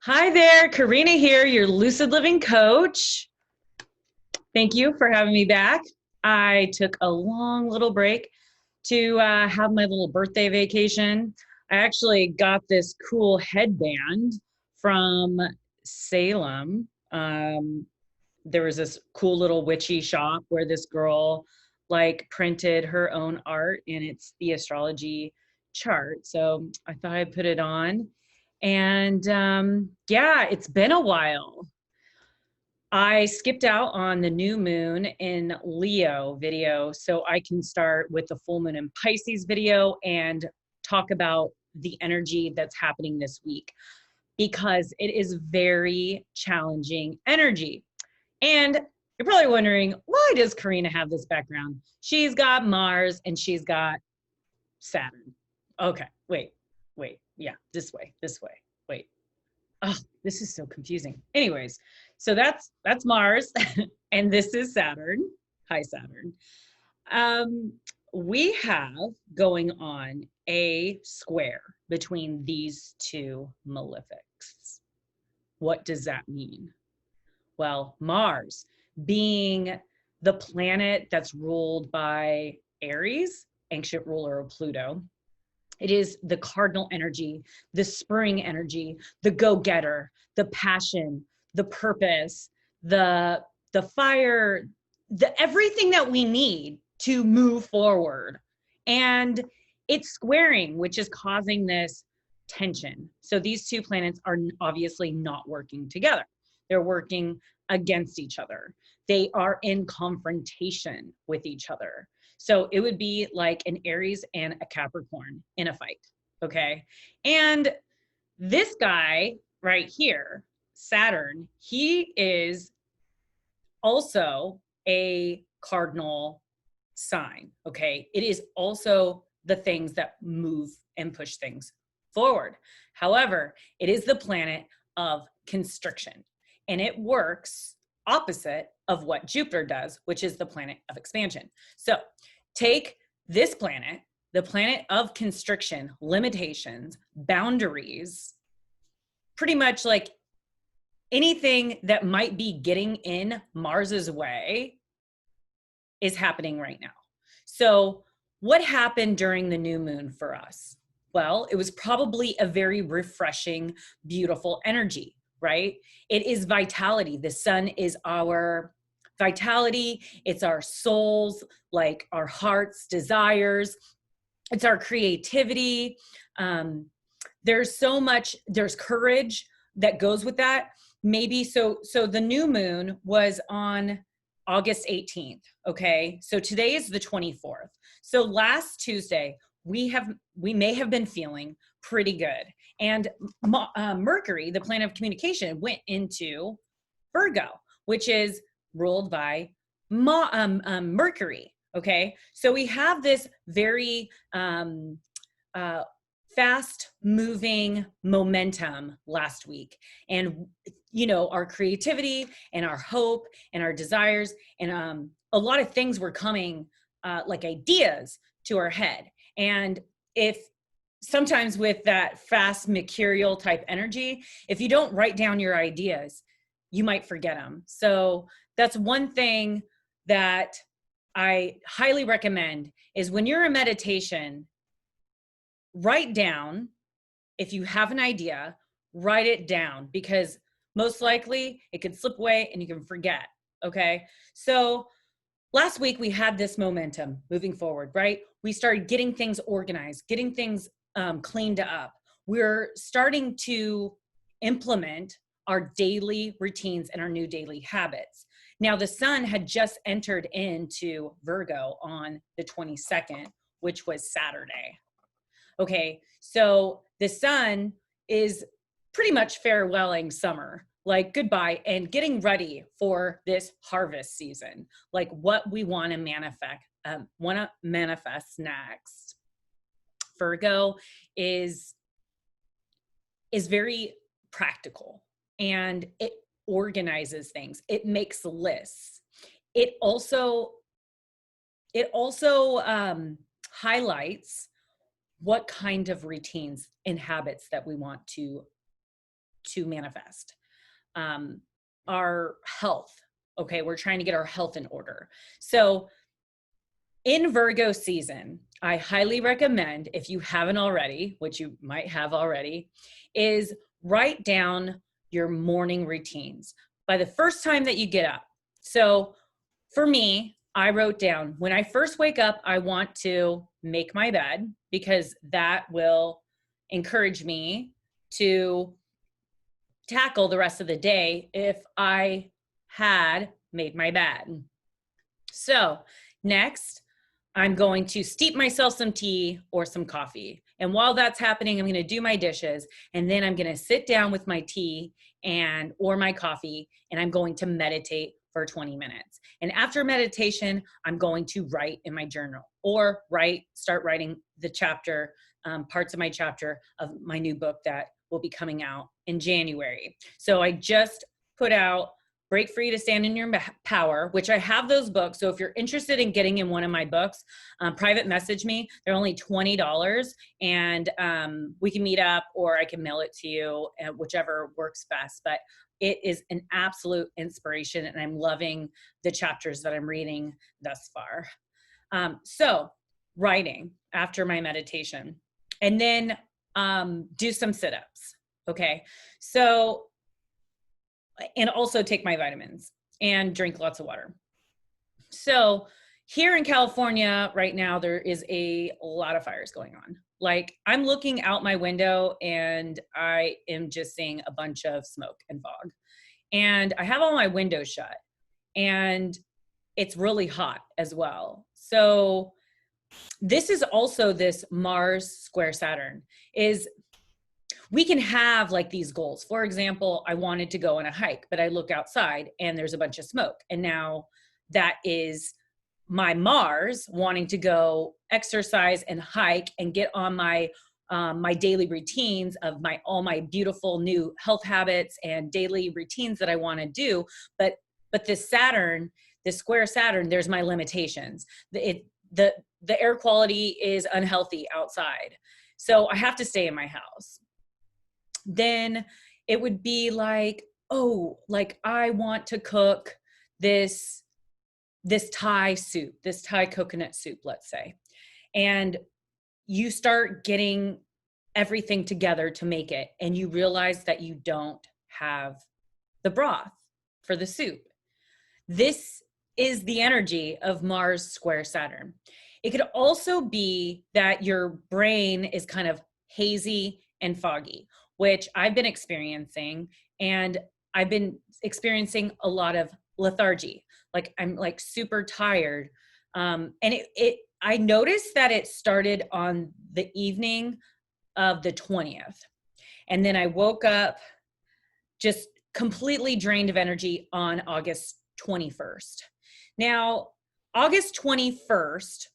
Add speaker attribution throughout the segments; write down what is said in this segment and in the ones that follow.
Speaker 1: Hi there, Karina here, your Lucid Living coach. Thank you for having me back. I took a long little break to have my little birthday vacation. I actually got this cool headband from Salem. There was this cool little witchy shop where this girl like printed her own art, and it's the astrology chart. So I thought I'd put it on. And yeah, it's been a while. I skipped out on the new moon in Leo video so I can start with the full moon in Pisces video and talk about the energy that's happening this week because it is very challenging energy. And you're probably wondering, why does Karina have this background? She's got Mars and she's got Saturn. Okay, wait, yeah, this way, wait. Oh, this is so confusing. Anyways, so that's Mars, and this is Saturn. Hi, Saturn. Um, we have going on a square between these two malefics. What does that mean? Well, Mars being the planet that's ruled by Aries, ancient ruler of Pluto. It is the cardinal energy, the spring energy, the go-getter, the passion, the purpose, the fire, the everything that we need to move forward. And it's squaring, which is causing this tension. So these two planets are obviously not working together. They're working against each other. They are in confrontation with each other. So it would be like an Aries and a Capricorn in a fight, okay? And this guy right here, Saturn, he is also a cardinal sign, okay? It is also the things that move and push things forward. However, it is the planet of constriction, and it works opposite of what Jupiter does, which is the planet of expansion. So take this planet, the planet of constriction, limitations, boundaries, pretty much like anything that might be getting in Mars's way is happening right now. So what happened during the new moon for us? Well, it was probably a very refreshing, beautiful energy, right? It is vitality. The sun is our vitality. It's our souls, like our hearts, desires. It's our creativity. There's so much, there's courage that goes with that. Maybe so the new moon was on August 18th. Okay. So today is the 24th. So last Tuesday, we may have been feeling pretty good. And Mercury, the planet of communication, went into Virgo, which is ruled by Mercury. Okay. So we have this very fast moving momentum last week. And, you know, our creativity and our hope and our desires and a lot of things were coming like ideas to our head. And if sometimes with that fast mercurial type energy, if you don't write down your ideas, you might forget them. So that's one thing that I highly recommend is when you're in meditation, write down, if you have an idea, write it down because most likely it could slip away and you can forget, okay? So last week we had this momentum moving forward, right? We started getting things organized, getting things cleaned up. We're starting to implement our daily routines and our new daily habits. Now the sun had just entered into Virgo on the 22nd, which was Saturday. Okay, so the sun is pretty much farewelling summer, like goodbye, and getting ready for this harvest season, like what we want to manifest next. Virgo is very practical and it organizes things. It makes lists. It also highlights what kind of routines and habits that we want to to manifest. Our health. Okay, we're trying to get our health in order. So in Virgo season, I highly recommend, if you haven't already, which you might have already, is write down your morning routines by the first time that you get up. So for me, I wrote down, when I first wake up, I want to make my bed, because that will encourage me to tackle the rest of the day if I had made my bed. So next, I'm going to steep myself some tea or some coffee. And while that's happening, I'm going to do my dishes, and then I'm going to sit down with my tea or my coffee, and I'm going to meditate for 20 minutes. And after meditation, I'm going to write in my journal, or start writing the chapter, parts of my chapter of my new book that will be coming out in January. So I just put out Break Free to Stand in Your Power, which I have those books. So if you're interested in getting in one of my books, private message me. They're only $20, and we can meet up, or I can mail it to you, whichever works best. But it is an absolute inspiration, and I'm loving the chapters that I'm reading thus far. So writing after my meditation, and then do some sit-ups. Okay. So, and also take my vitamins and drink lots of water. So here in California right now, there is a lot of fires going on. Like, I'm looking out my window and I am just seeing a bunch of smoke and fog. And I have all my windows shut, and it's really hot as well. So this is also this Mars square Saturn. We can have like these goals. For example, I wanted to go on a hike, but I look outside and there's a bunch of smoke. And now that is my Mars wanting to go exercise and hike and get on my daily routines of all my beautiful new health habits and daily routines that I want to do. But this Saturn, this square Saturn, there's my limitations. The air quality is unhealthy outside. So I have to stay in my house. Then it would be like, like I want to cook this Thai soup, this Thai coconut soup, let's say. And you start getting everything together to make it, and you realize that you don't have the broth for the soup. This is the energy of Mars square Saturn. It could also be that your brain is kind of hazy and foggy, which I've been experiencing, and I've been experiencing a lot of lethargy. Like, I'm like super tired. And I noticed that it started on the evening of the 20th. And then I woke up just completely drained of energy on August 21st. Now, August 21st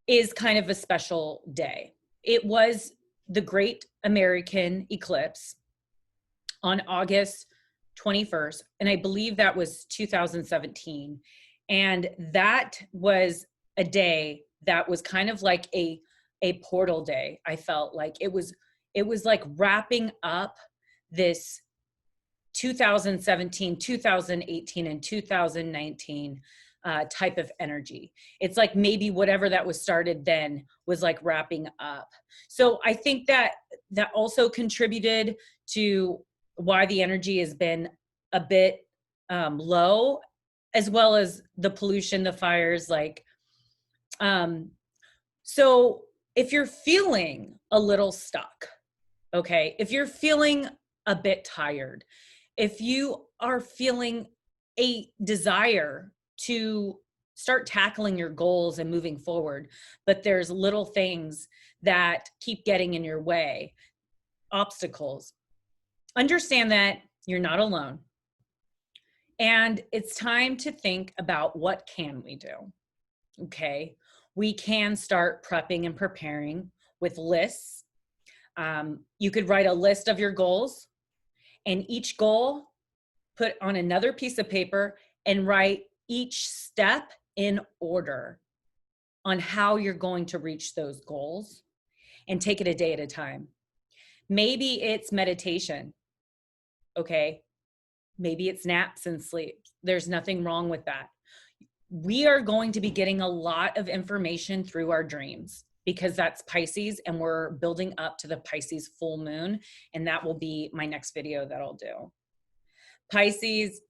Speaker 1: is kind of a special day. It was the Great American Eclipse on August 21st, and I believe that was 2017. And that was a day that was kind of like a portal day. I felt like it was like wrapping up this 2017, 2018, and 2019 type of energy. It's like maybe whatever that was started then was like wrapping up. So I think that also contributed to why the energy has been a bit low, as well as the pollution, the fires. So if you're feeling a little stuck, okay, if you're feeling a bit tired, if you are feeling a desire to start tackling your goals and moving forward, but there's little things that keep getting in your way, obstacles, understand that you're not alone. And it's time to think about, what can we do? Okay. We can start prepping and preparing with lists. You could write a list of your goals, and each goal put on another piece of paper and write each step in order on how you're going to reach those goals, and take it a day at a time. Maybe it's meditation. okay? Maybe it's naps and sleep. There's nothing wrong with that. We are going to be getting a lot of information through our dreams because that's Pisces, and we're building up to the Pisces full moon, and that will be my next video that I'll do. Pisces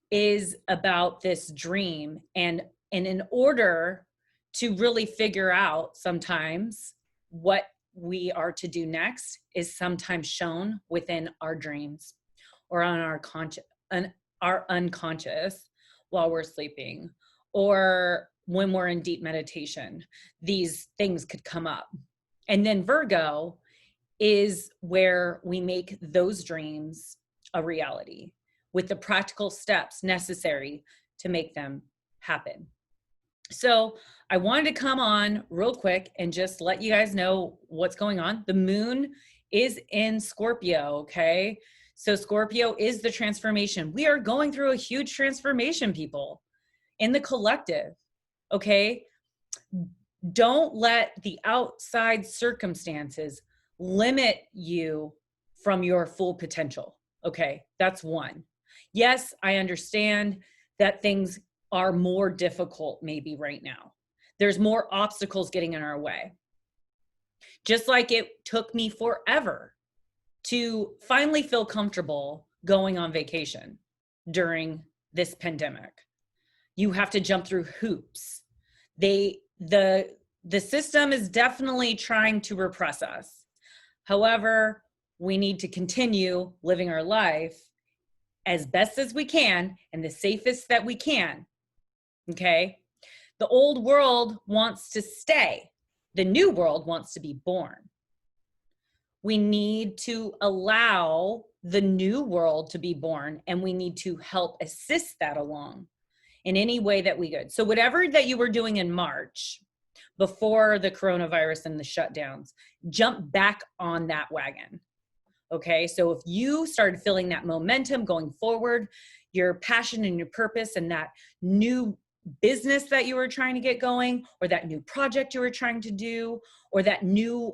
Speaker 1: is about this dream, and in order to really figure out sometimes what we are to do next is sometimes shown within our dreams or on our unconscious while we're sleeping, or when we're in deep meditation. These things could come up. And then Virgo is where we make those dreams a reality with the practical steps necessary to make them happen. So I wanted to come on real quick and just let you guys know what's going on. The moon is in Scorpio, okay? So Scorpio is the transformation. We are going through a huge transformation, people, in the collective, okay? Don't let the outside circumstances limit you from your full potential, okay? That's one. Yes, I understand that things are more difficult maybe right now. There's more obstacles getting in our way. Just like it took me forever to finally feel comfortable going on vacation during this pandemic. You have to jump through hoops. The system is definitely trying to repress us. However, we need to continue living our life as best as we can and the safest that we can. Okay? The old world wants to stay. The new world wants to be born. We need to allow the new world to be born, and we need to help assist that along in any way that we could. So whatever that you were doing in March, before the coronavirus and the shutdowns, jump back on that wagon. Okay, so if you started feeling that momentum going forward, your passion and your purpose and that new business that you were trying to get going, or that new project you were trying to do, or that new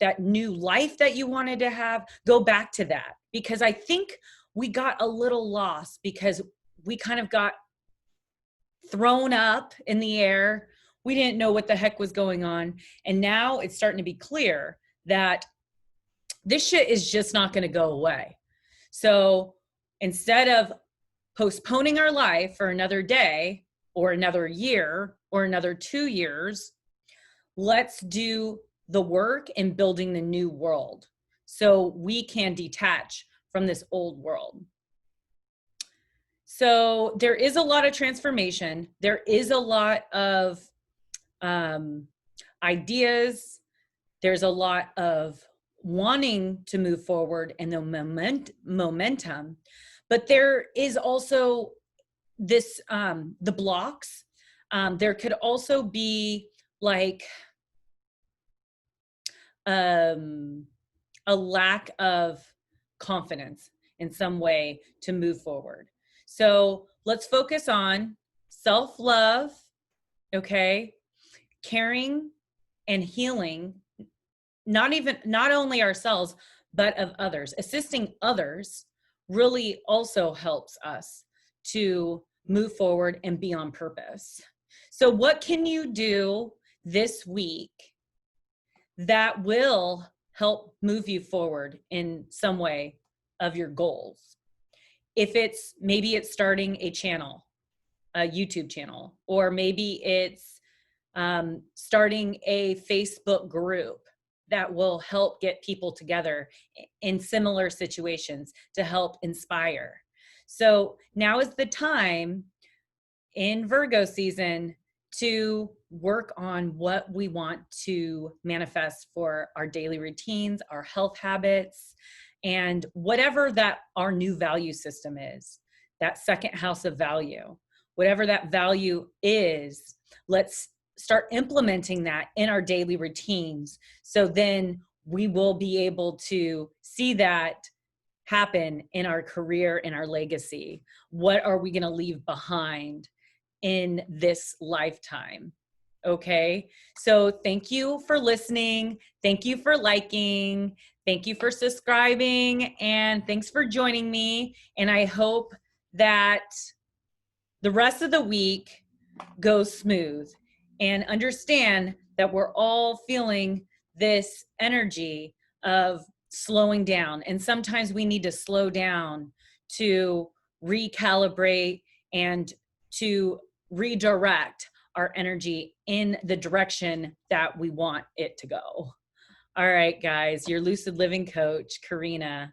Speaker 1: life that you wanted to have, go back to that. Because I think we got a little lost because we kind of got thrown up in the air. We didn't know what the heck was going on. And now it's starting to be clear that this shit is just not going to go away. So instead of postponing our life for another day or another year or another 2 years, let's do the work in building the new world so we can detach from this old world. So there is a lot of transformation. There is a lot of ideas. There's a lot of wanting to move forward and the momentum, but there is also this, the blocks. There could also be like a lack of confidence in some way to move forward. So let's focus on self-love, okay? Caring and healing, not only ourselves, but of others. Assisting others really also helps us to move forward and be on purpose. So what can you do this week that will help move you forward in some way of your goals? If it's, maybe it's starting a channel, a YouTube channel, or maybe it's starting a Facebook group that will help get people together in similar situations to help inspire. So now is the time in Virgo season to work on what we want to manifest for our daily routines, our health habits, and whatever that our new value system is, that second house of value, whatever that value is, let's start implementing that in our daily routines. So then we will be able to see that happen in our career, in our legacy. What are we going to leave behind in this lifetime? Okay. So thank you for listening. Thank you for liking. Thank you for subscribing. And thanks for joining me. And I hope that the rest of the week goes smooth, and understand that we're all feeling this energy of slowing down. And sometimes we need to slow down to recalibrate and to redirect our energy in the direction that we want it to go. All right, guys, your Lucid Living coach, Karina.